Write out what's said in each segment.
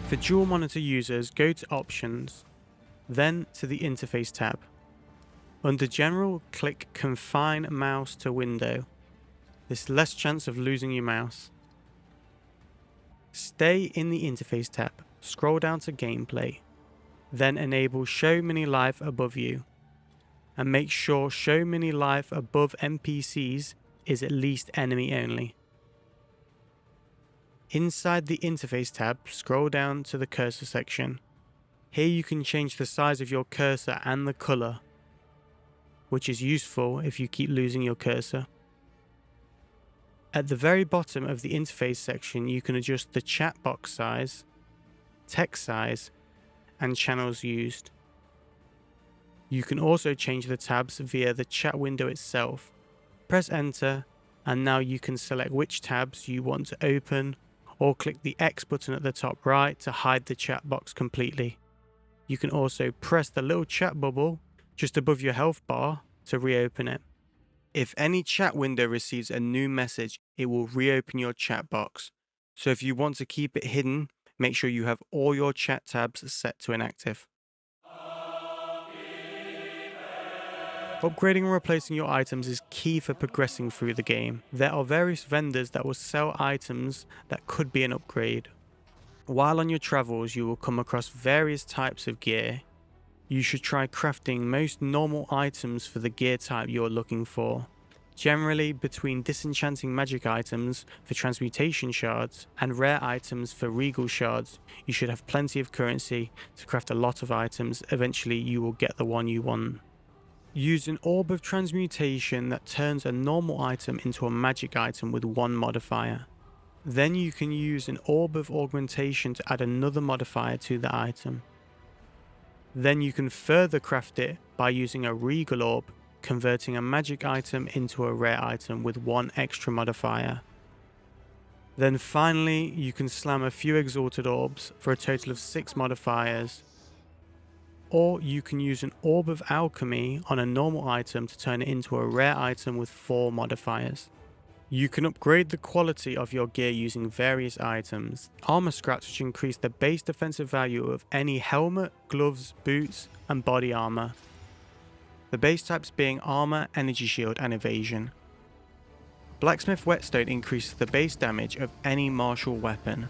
For dual monitor users, go to Options, then to the Interface tab. Under General, click Confine Mouse to Window. There's less chance of losing your mouse. Stay in the Interface tab, scroll down to Gameplay, then enable Show Mini Life above you, and make sure Show Mini Life above NPCs is at least enemy only. Inside the Interface tab, scroll down to the Cursor section. Here you can change the size of your cursor and the colour, which is useful if you keep losing your cursor. At the very bottom of the interface section, you can adjust the chat box size, text size, and channels used. You can also change the tabs via the chat window itself. Press enter, and now you can select which tabs you want to open, or click the X button at the top right to hide the chat box completely. You can also press the little chat bubble just above your health bar to reopen it. If any chat window receives a new message, it will reopen your chat box. So if you want to keep it hidden, make sure you have all your chat tabs set to inactive. Upgrading and replacing your items is key for progressing through the game. There are various vendors that will sell items that could be an upgrade. While on your travels, you will come across various types of gear. You should try crafting most normal items for the gear type you're looking for. Generally, between disenchanting magic items for transmutation shards and rare items for regal shards, you should have plenty of currency to craft a lot of items. Eventually you will get the one you want. Use an Orb of Transmutation that turns a normal item into a magic item with one modifier. Then you can use an Orb of Augmentation to add another modifier to the item. Then you can further craft it by using a Regal Orb, converting a magic item into a rare item with one extra modifier. Then finally, you can slam a few Exalted Orbs for a total of 6 modifiers. Or you can use an Orb of Alchemy on a normal item to turn it into a rare item with 4 modifiers. You can upgrade the quality of your gear using various items. Armor scraps which increase the base defensive value of any helmet, gloves, boots, and body armor. The base types being armor, energy shield, and evasion. Blacksmith Whetstone increases the base damage of any martial weapon.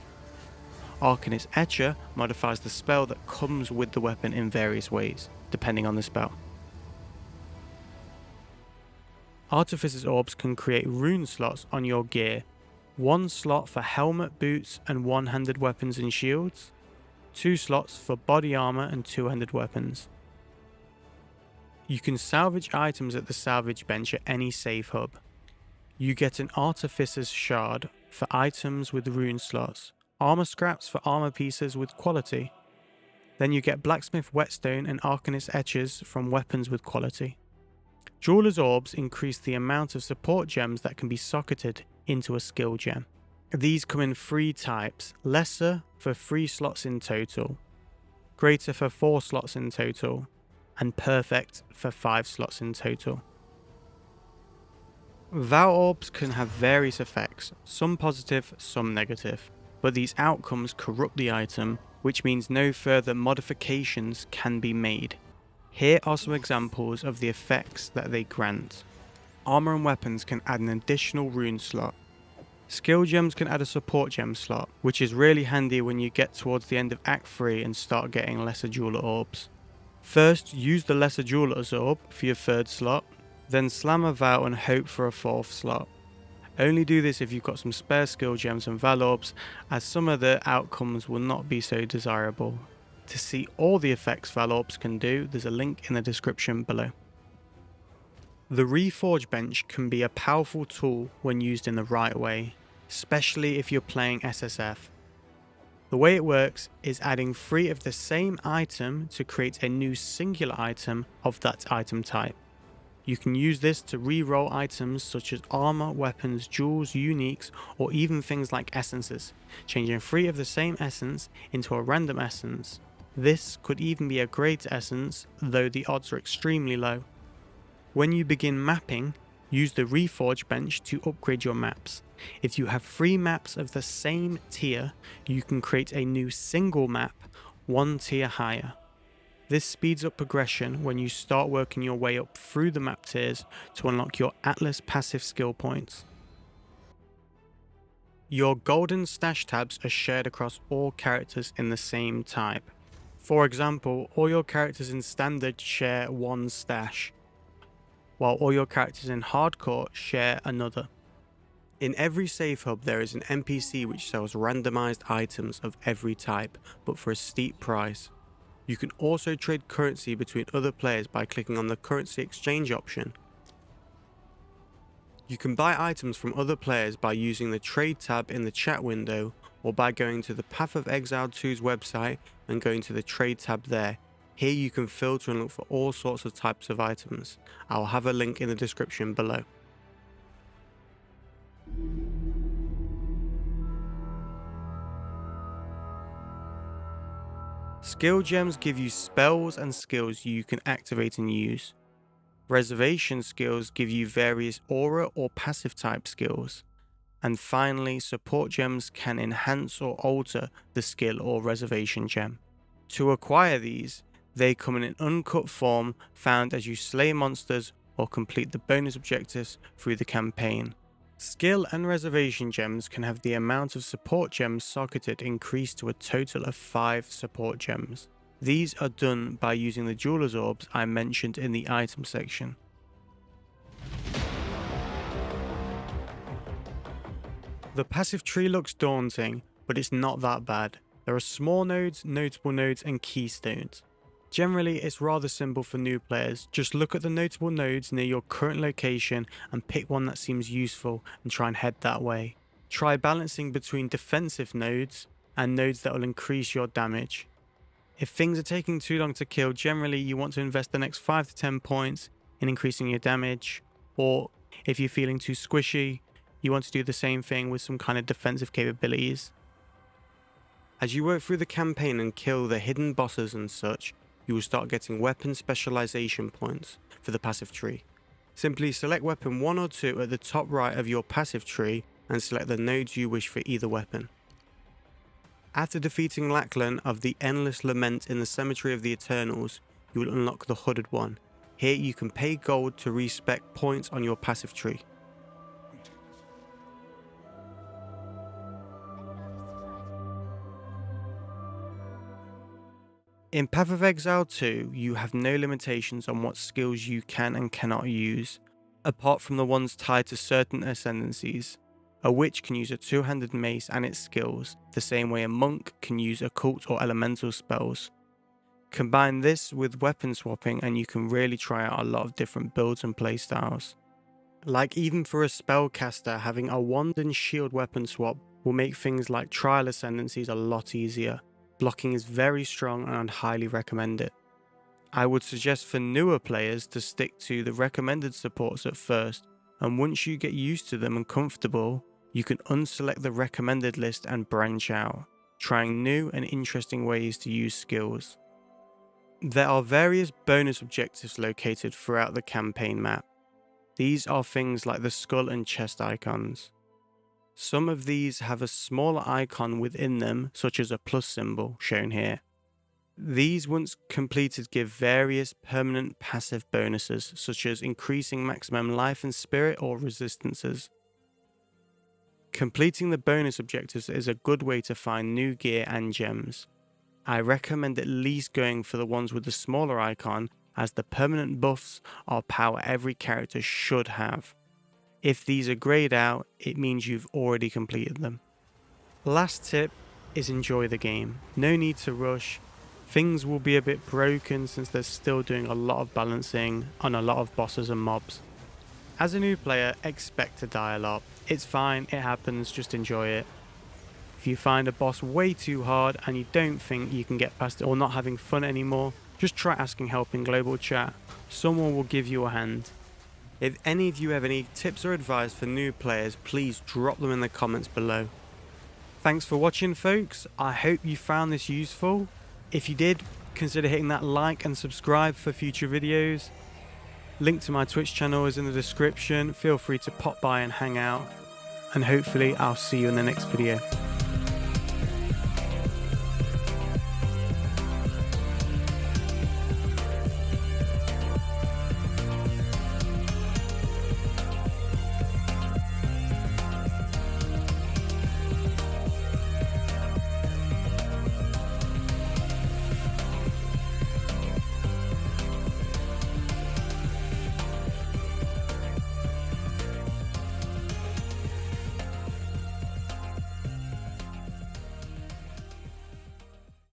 Arcanist Etcher modifies the spell that comes with the weapon in various ways, depending on the spell. Artificer's Orbs can create rune slots on your gear. 1 slot for helmet, boots, and one-handed weapons and shields. 2 slots for body armor and two-handed weapons. You can salvage items at the Salvage Bench at any save hub. You get an Artificer's Shard for items with rune slots. Armor scraps for armor pieces with quality. Then you get Blacksmith Whetstone and Arcanist Etchers from weapons with quality. Jeweler's Orbs increase the amount of support gems that can be socketed into a skill gem. These come in 3 types: lesser for 3 slots in total, greater for 4 slots in total, and perfect for 5 slots in total. Vaal Orbs can have various effects, some positive, some negative, but these outcomes corrupt the item, which means no further modifications can be made. Here are some examples of the effects that they grant. Armor and weapons can add an additional rune slot. Skill gems can add a support gem slot, which is really handy when you get towards the end of Act 3 and start getting lesser jeweler orbs. First, use the lesser jeweler's orb for your 3rd slot, then slam a Vaal and hope for a 4th slot. Only do this if you've got some spare skill gems and Vaal Orbs, as some of the outcomes will not be so desirable. To see all the effects Vaal Orbs can do, there's a link in the description below. The Reforging Bench can be a powerful tool when used in the right way, especially if you're playing SSF. The way it works is adding 3 of the same item to create a new singular item of that item type. You can use this to re-roll items such as armor, weapons, jewels, uniques, or even things like essences, changing 3 of the same essence into a random essence. This could even be a great essence, though the odds are extremely low. When you begin mapping, Use the Reforging Bench to upgrade your maps. If you have 3 maps of the same tier, you can create a new single map 1 tier higher. This speeds up progression when you start working your way up through the map tiers to unlock your Atlas passive skill points. Your golden stash tabs are shared across all characters in the same type. For example, all your characters in Standard share 1 stash, while all your characters in Hardcore share another. In every safe hub there is an NPC which sells randomized items of every type, but for a steep price. You can also trade currency between other players by clicking on the currency exchange option. You can buy items from other players by using the trade tab in the chat window, or by going to the Path of Exile 2's website and going to the trade tab there. Here you can filter and look for all sorts of types of items. I'll have a link in the description below. Skill gems give you spells and skills you can activate and use. Reservation skills give you various aura or passive type skills. And finally, support gems can enhance or alter the skill or reservation gem. To acquire these, they come in an uncut form found as you slay monsters or complete the bonus objectives through the campaign. Skill and reservation gems can have the amount of support gems socketed increased to a total of 5 support gems. These are done by using the jeweler's orbs I mentioned in the item section. The passive tree looks daunting, but it's not that bad. There are small nodes, notable nodes and keystones. Generally, it's rather simple for new players. Just look at the notable nodes near your current location and pick one that seems useful and try and head that way. Try balancing between defensive nodes and nodes that will increase your damage. If things are taking too long to kill, generally you want to invest the next 5 to 10 points in increasing your damage, or if you're feeling too squishy, you want to do the same thing with some kind of defensive capabilities. As you work through the campaign and kill the hidden bosses and such, you will start getting weapon specialization points for the passive tree. Simply select weapon 1 or 2 at the top right of your passive tree and select the nodes you wish for either weapon. After defeating Lachlan of the Endless Lament in the Cemetery of the Eternals, you will unlock the Hooded one. Here you can pay gold to respec points on your passive tree. In Path of Exile 2, you have no limitations on what skills you can and cannot use, apart from the ones tied to certain ascendancies. A witch can use a 2-handed mace and its skills, the same way a monk can use occult or elemental spells. Combine this with weapon swapping and you can really try out a lot of different builds and playstyles. Like even for a spellcaster, having a wand and shield weapon swap will make things like trial ascendancies a lot easier. Blocking is very strong and I'd highly recommend it. I would suggest for newer players to stick to the recommended supports at first, and once you get used to them and comfortable, you can unselect the recommended list and branch out, trying new and interesting ways to use skills. There are various bonus objectives located throughout the campaign map. These are things like the skull and chest icons. Some of these have a smaller icon within them, such as a plus symbol shown here. These, once completed, give various permanent passive bonuses, such as increasing maximum life and spirit or resistances. Completing the bonus objectives is a good way to find new gear and gems. I recommend at least going for the ones with the smaller icon, as the permanent buffs are power every character should have. If these are greyed out, it means you've already completed them. Last tip is enjoy the game. No need to rush. Things will be a bit broken since they're still doing a lot of balancing on a lot of bosses and mobs. As a new player, expect to die a lot. It's fine, it happens, just enjoy it. If you find a boss way too hard and you don't think you can get past it or not having fun anymore, just try asking help in global chat. Someone will give you a hand. If any of you have any tips or advice for new players, please drop them in the comments below. Thanks for watching, folks. I hope you found this useful. If you did, consider hitting that like and subscribe for future videos. Link to my Twitch channel is in the description. Feel free to pop by and hang out. And hopefully I'll see you in the next video.